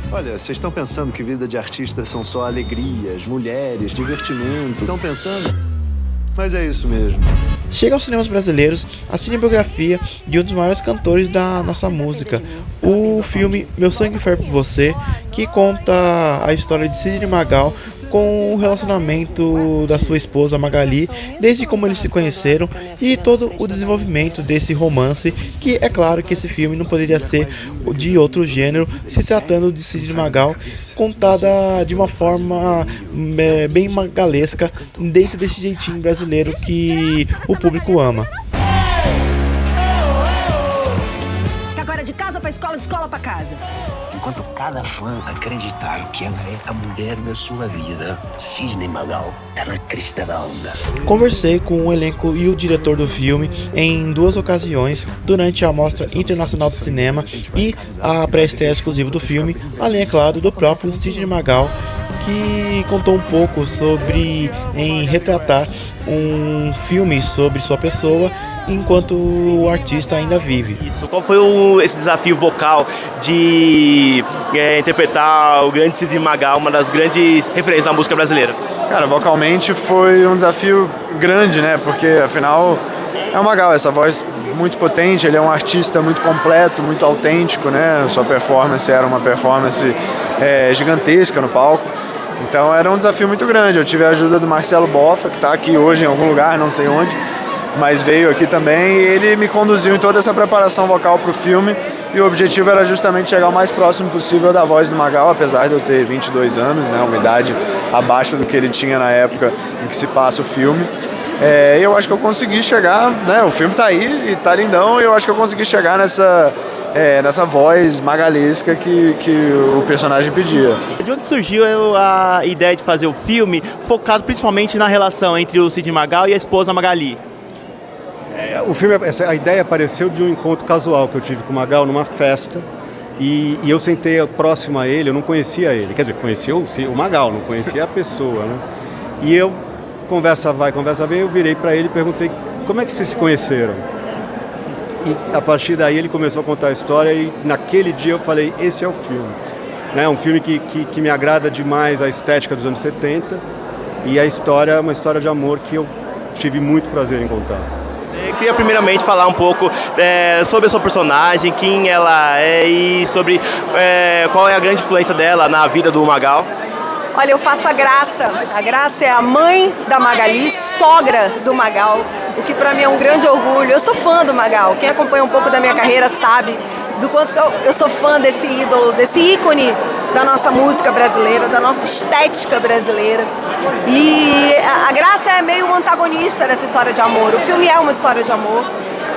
Olha, vocês estão pensando que vida de artista são só alegrias, mulheres, divertimento. Estão pensando? Mas é isso mesmo. Chega aos cinemas brasileiros a cinebiografia de um dos maiores cantores da nossa música, o filme Meu Sangue Ferve por Você, que conta a história de Sidney Magal com o relacionamento da sua esposa Magali, desde como eles se conheceram e todo o desenvolvimento desse romance, que é claro que esse filme não poderia ser de outro gênero, se tratando de Sidney Magal, contada de uma forma bem magalesca, dentro desse jeitinho brasileiro que o público ama. Agora de casa pra escola, de escola pra casa. Enquanto cada fã acreditar que ela é a mulher da sua vida, Sidney Magal é na crista da onda. Conversei com o elenco e o diretor do filme em duas ocasiões durante a Mostra Internacional de Cinema e a pré-estreia exclusiva do filme, além, é claro, do próprio Sidney Magal, que contou um pouco sobre retratar um filme sobre sua pessoa enquanto o artista ainda vive. Isso. Qual foi esse desafio vocal de interpretar o grande Sidney Magal, uma das grandes referências da música brasileira? Cara, vocalmente foi um desafio grande, né? Porque afinal é o Magal, essa voz muito potente, ele é um artista muito completo, muito autêntico, né? Sua performance era uma performance gigantesca no palco. Então era um desafio muito grande. Eu tive a ajuda do Marcelo Boffa, que está aqui hoje em algum lugar, não sei onde, mas veio aqui também e ele me conduziu em toda essa preparação vocal para o filme, e o objetivo era justamente chegar o mais próximo possível da voz do Magal, apesar de eu ter 22 anos, né, uma idade abaixo do que ele tinha na época em que se passa o filme. Eu acho que eu consegui chegar, né, o filme tá aí e tá lindão, e eu acho que eu consegui chegar nessa voz magalesca que o personagem pedia. De onde surgiu a ideia de fazer o filme focado principalmente na relação entre o Sidney Magal e a esposa Magali? O filme, a ideia apareceu de um encontro casual que eu tive com o Magal numa festa, e eu sentei próximo a ele, eu não conhecia ele, quer dizer, conhecia o Magal, não conhecia a pessoa, né? E eu, conversa vai, conversa vem, eu virei para ele e perguntei como é que vocês se conheceram. E a partir daí ele começou a contar a história, e naquele dia eu falei, esse é o filme. É um filme que me agrada demais, a estética dos anos 70, e a história é uma história de amor que eu tive muito prazer em contar. Eu queria primeiramente falar um pouco sobre a sua personagem, quem ela é e sobre qual é a grande influência dela na vida do Magal. Olha, eu faço a Graça. A Graça é a mãe da Magali, sogra do Magal, o que pra mim é um grande orgulho. Eu sou fã do Magal. Quem acompanha um pouco da minha carreira sabe do quanto eu sou fã desse ídolo, desse ícone da nossa música brasileira, da nossa estética brasileira. E a Graça é meio um antagonista dessa história de amor. O filme é uma história de amor.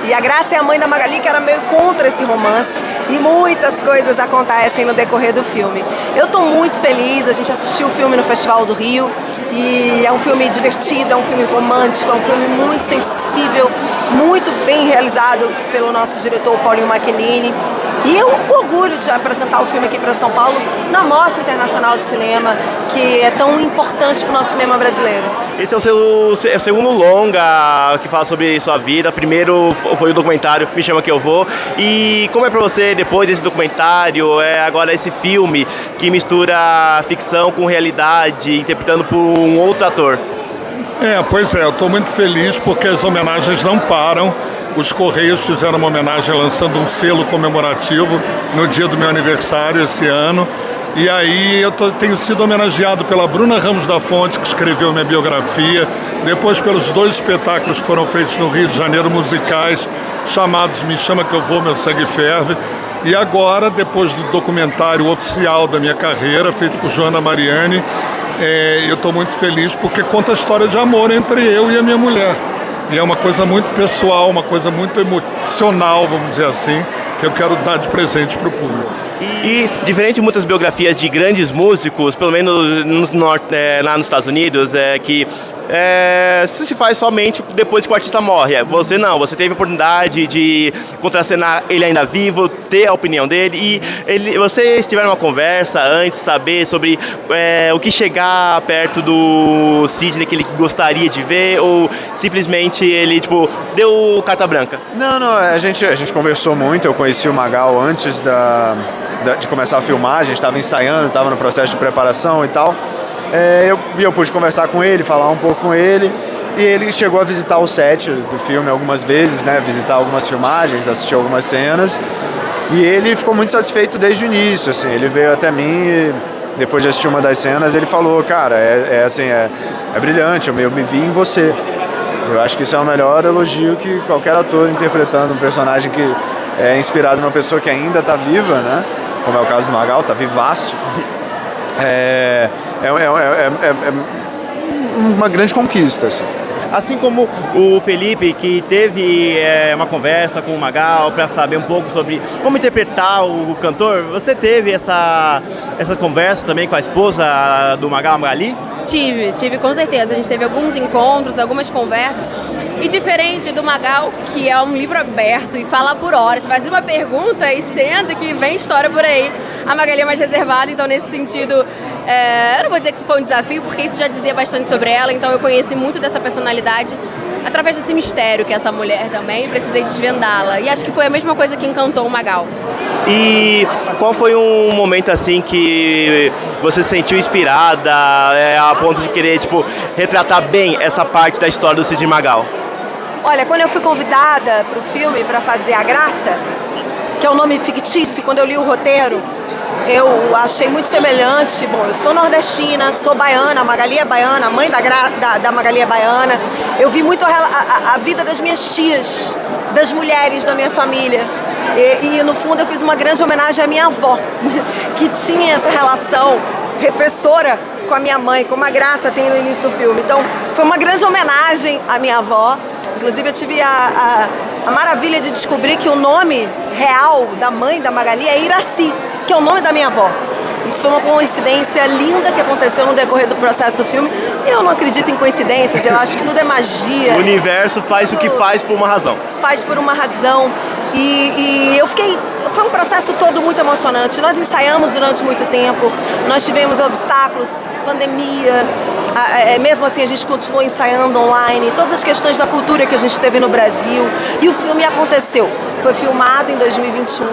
E a Graça é a mãe da Magali, que era meio contra esse romance. E muitas coisas acontecem no decorrer do filme. Eu estou muito feliz, a gente assistiu o filme no Festival do Rio. E é um filme divertido, é um filme romântico, é um filme muito sensível, muito bem realizado pelo nosso diretor Paulinho Macellini. E é um orgulho de apresentar o filme aqui para São Paulo na Mostra Internacional de Cinema, que é tão importante para o nosso cinema brasileiro. Esse é o seu segundo longa que fala sobre sua vida. O primeiro foi o documentário Me Chama Que Eu Vou. E como é para você, depois desse documentário, agora esse filme que mistura ficção com realidade, interpretando por um outro ator? Pois é, eu estou muito feliz porque as homenagens não param. Os Correios fizeram uma homenagem lançando um selo comemorativo no dia do meu aniversário esse ano. E aí eu tenho sido homenageado pela Bruna Ramos da Fonte, que escreveu minha biografia, depois pelos 2 espetáculos que foram feitos no Rio de Janeiro, musicais, chamados Me Chama Que Eu Vou, Meu Sangue Ferve. E agora, depois do documentário oficial da minha carreira, feito por Joana Mariani, eu estou muito feliz porque conta a história de amor entre eu e a minha mulher. E é uma coisa muito pessoal, uma coisa muito emocional, vamos dizer assim, que eu quero dar de presente para o público. E diferente de muitas biografias de grandes músicos, pelo menos lá nos Estados Unidos, que se faz somente depois que o artista morre. Você não, você teve a oportunidade de contracenar ele ainda vivo, ter a opinião dele e vocês tiveram uma conversa antes, saber sobre o que chegar perto do Sidney que ele gostaria de ver, ou simplesmente ele, tipo, deu carta branca? Não, a gente conversou muito, eu conheci o Magal antes de começar a filmar, a gente estava ensaiando, estava no processo de preparação e tal. Eu pude conversar com ele, falar um pouco com ele, e ele chegou a visitar o set do filme algumas vezes, né, visitar algumas filmagens, assistir algumas cenas, e ele ficou muito satisfeito desde o início, assim, ele veio até mim e depois de assistir uma das cenas ele falou, cara, é brilhante, eu me vi em você. Eu acho que isso é o melhor elogio que qualquer ator interpretando um personagem que é inspirado numa pessoa que ainda está viva, né, como é o caso do Magal, está vivaço. É uma grande conquista, assim. Assim como o Felipe, que teve uma conversa com o Magal para saber um pouco sobre como interpretar o cantor, você teve essa conversa também com a esposa do Magal, a Magali? Tive com certeza. A gente teve alguns encontros, algumas conversas. E diferente do Magal, que é um livro aberto e fala por horas, faz uma pergunta e senta que vem história por aí. A Magali é mais reservada, então nesse sentido, eu não vou dizer que foi um desafio, porque isso já dizia bastante sobre ela, então eu conheci muito dessa personalidade através desse mistério que é essa mulher também, e precisei desvendá-la. E acho que foi a mesma coisa que encantou o Magal. E qual foi um momento assim que você se sentiu inspirada a ponto de querer, tipo, retratar bem essa parte da história do Sidney Magal? Olha, quando eu fui convidada para o filme para fazer A Graça, que é um nome fictício, quando eu li o roteiro, eu achei muito semelhante. Bom, eu sou nordestina, sou baiana, a Magali é baiana, a mãe da Magali é baiana. Eu vi muito a vida das minhas tias, das mulheres da minha família. E no fundo eu fiz uma grande homenagem à minha avó, que tinha essa relação repressora com a minha mãe, como a Graça tem no início do filme. Então foi uma grande homenagem à minha avó. Inclusive eu tive a maravilha de descobrir que o nome real da mãe da Magali é Iraci, que é o nome da minha avó. Isso foi uma coincidência linda que aconteceu no decorrer do processo do filme. Eu não acredito em coincidências, eu acho que tudo é magia. O universo faz o que faz por uma razão. Faz por uma razão. E eu fiquei... Foi um processo todo muito emocionante. Nós ensaiamos durante muito tempo, nós tivemos obstáculos, pandemia, mesmo assim a gente continuou ensaiando online, todas as questões da cultura que a gente teve no Brasil. E o filme aconteceu. Foi filmado em 2021,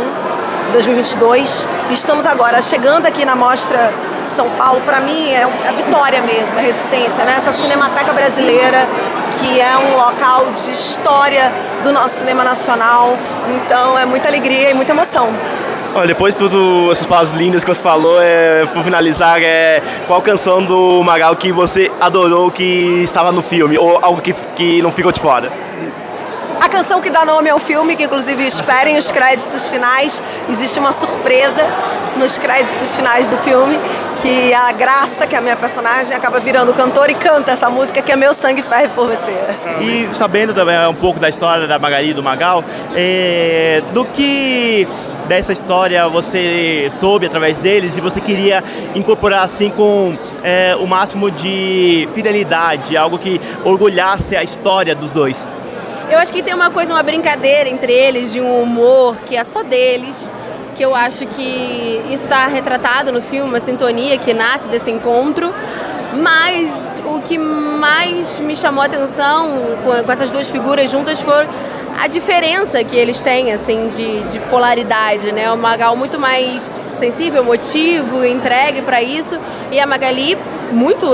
2022, e estamos agora chegando aqui na Mostra de São Paulo. Para mim é a vitória mesmo, a resistência, né? Essa Cinemateca Brasileira, que é um local de história do nosso cinema nacional. Então é muita alegria e muita emoção. Olha, depois de tudo, essas palavras lindas que você falou, por finalizar, qual canção do Magal que você adorou que estava no filme, ou algo que não ficou de fora? A canção que dá nome ao filme, que inclusive esperem os créditos finais, existe uma surpresa nos créditos finais do filme, que a Graça, que é a minha personagem, acaba virando cantora e canta essa música que é Meu Sangue Ferve por Você. E sabendo também um pouco da história da Magali e do Magal, do que dessa história você soube através deles e você queria incorporar assim com o máximo de fidelidade, algo que orgulhasse a história dos dois? Eu acho que tem uma brincadeira entre eles, de um humor que é só deles, que eu acho que isso está retratado no filme, uma sintonia que nasce desse encontro. Mas o que mais me chamou a atenção com essas duas figuras juntas foi a diferença que eles têm, assim, de polaridade, né? O Magal muito mais sensível, emotivo, entregue para isso, e a Magali muito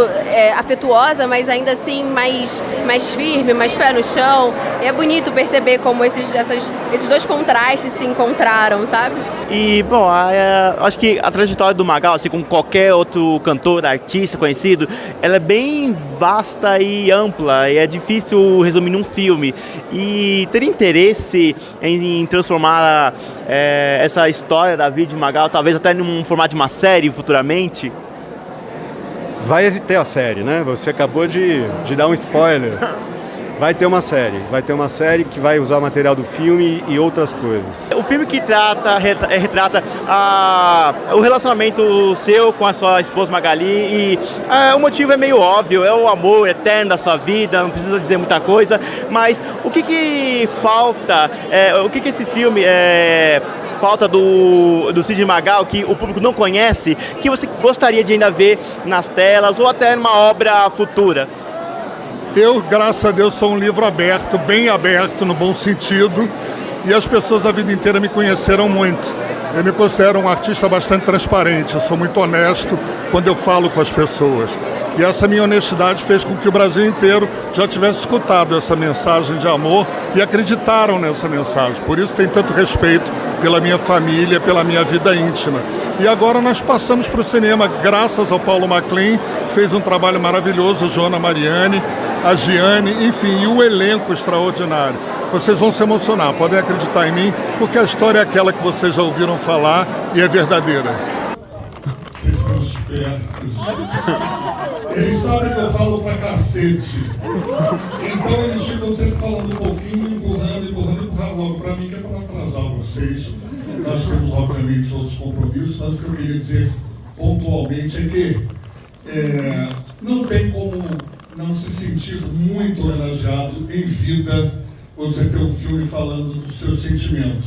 afetuosa, mas ainda assim mais firme, mais pé no chão. E é bonito perceber como esses dois contrastes se encontraram, sabe? E, bom, acho que a trajetória do Magal, assim como qualquer outro cantor, artista conhecido, ela é bem vasta e ampla, e é difícil resumir num filme. E ter interesse em transformar essa história da vida de Magal, talvez até num formato de uma série futuramente? Vai ter a série, né? Você acabou de dar um spoiler. Vai ter uma série que vai usar material do filme e outras coisas. O filme que retrata o relacionamento seu com a sua esposa Magali e o motivo é meio óbvio, é o amor eterno da sua vida, não precisa dizer muita coisa, mas o que falta, o que esse filme falta do Sidney Magal, que o público não conhece, que você gostaria de ainda ver nas telas ou até numa obra futura? Eu, graças a Deus, sou um livro aberto, bem aberto, no bom sentido, e as pessoas a vida inteira me conheceram muito. Eu me considero um artista bastante transparente, eu sou muito honesto quando eu falo com as pessoas. E essa minha honestidade fez com que o Brasil inteiro já tivesse escutado essa mensagem de amor e acreditaram nessa mensagem. Por isso tem tanto respeito pela minha família, pela minha vida íntima. E agora nós passamos para o cinema, graças ao Paulo Maclean, que fez um trabalho maravilhoso, Joana Mariani, a Giane, enfim, e o elenco extraordinário. Vocês vão se emocionar, podem acreditar em mim, porque a história é aquela que vocês já ouviram falar e é verdadeira. Vocês são espertos. Eles sabem que eu falo pra cacete. Então eles ficam sempre falando um pouquinho, empurrando logo pra mim, que é pra atrasar vocês. Nós temos, obviamente, outros compromissos, mas o que eu queria dizer pontualmente é que não tem como não se sentir muito homenageado em vida você ter um filme falando dos seus sentimentos,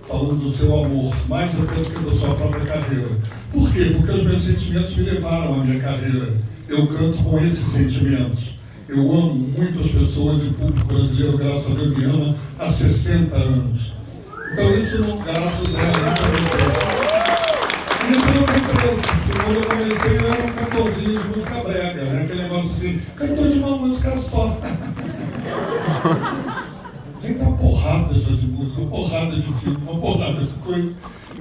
falando do seu amor, mais até do que da sua própria carreira. Por quê? Porque os meus sentimentos me levaram à minha carreira. Eu canto com esses sentimentos. Eu amo muito as pessoas e o público brasileiro, graças a Deus, me ama há 60 anos. Então isso não, graças realmente a vocês. Isso não tem preço, porque quando eu comecei eu era um cantorzinho de música brega, né? Aquele negócio assim, cantor de uma música só. Tem uma porrada já de música, uma porrada de filme, uma porrada de coisa,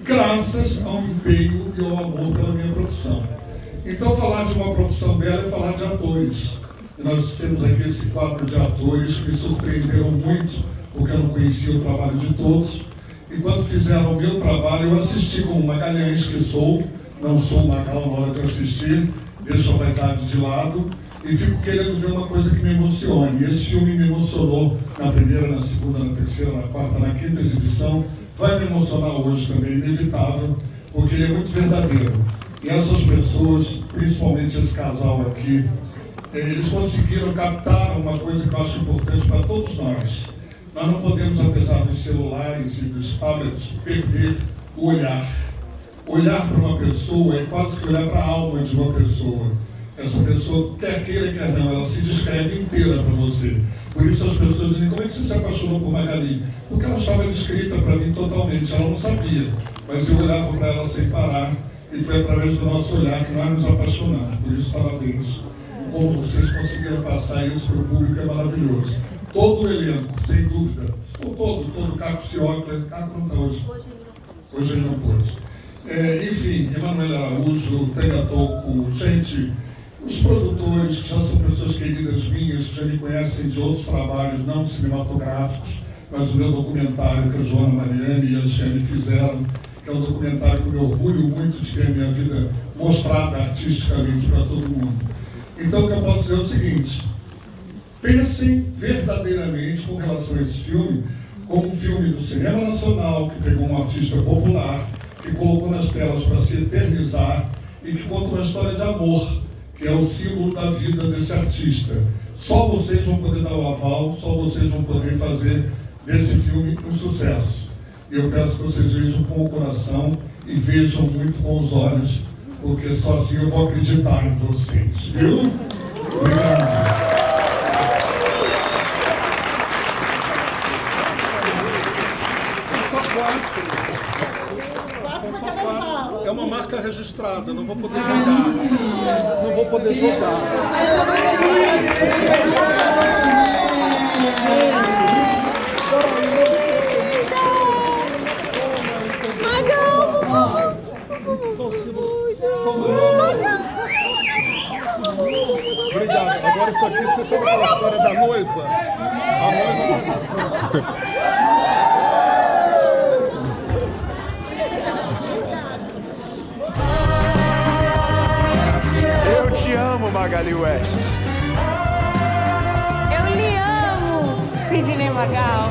graças ao empenho e ao amor pela minha profissão. Então falar de uma profissão bela é falar de atores. E nós temos aqui esse quadro de atores que me surpreenderam muito, porque eu não conhecia o trabalho de todos. E quando fizeram o meu trabalho, eu assisti como magalhães que sou, não sou Magal na hora de assistir, deixo a vaidade de lado, e fico querendo ver uma coisa que me emocione. E esse filme me emocionou na primeira, na segunda, na terceira, na quarta, na quinta exibição. Vai me emocionar hoje também, inevitável, porque ele é muito verdadeiro. E essas pessoas, principalmente esse casal aqui, eles conseguiram captar uma coisa que eu acho importante para todos nós. Nós não podemos, apesar dos celulares e dos tablets, perder o olhar. Olhar para uma pessoa é quase que olhar para a alma de uma pessoa. Essa pessoa, quer queira, quer não, ela se descreve inteira para você. Por isso as pessoas dizem, como é que você se apaixonou por Magali? Porque ela estava descrita para mim totalmente, ela não sabia. Mas eu olhava para ela sem parar, e foi através do nosso olhar que nós nos apaixonamos. Por isso, parabéns. Como vocês conseguiram passar isso para o público é maravilhoso. Todo o elenco, sem dúvida. Todo o Caco Ciocla, Caco não está hoje. Hoje ele não pôde. Enfim, Emanuel Araújo, Tânia Tocco, gente, os produtores, que já são pessoas queridas minhas, que já me conhecem de outros trabalhos, não cinematográficos, mas o meu documentário que a Joana Mariani e a Giane fizeram, que é um documentário que eu me orgulho muito de ter a minha vida mostrada artisticamente para todo mundo. Então o que eu posso dizer é o seguinte, pensem verdadeiramente com relação a esse filme, como um filme do cinema nacional, que pegou um artista popular, que colocou nas telas para se eternizar e que conta uma história de amor, que é o símbolo da vida desse artista. Só vocês vão poder dar o aval, só vocês vão poder fazer desse filme um sucesso. E eu peço que vocês vejam com o coração e vejam muito com os olhos, porque só assim eu vou acreditar em vocês, viu? Obrigado. É uma marca registrada, não vou poder jogar. Não vou poder jogar. Obrigado. Agora isso aqui, você sabe aquela história da noiva? A noiva... Eu te amo, Magali West. Eu lhe amo! Sidney Magal.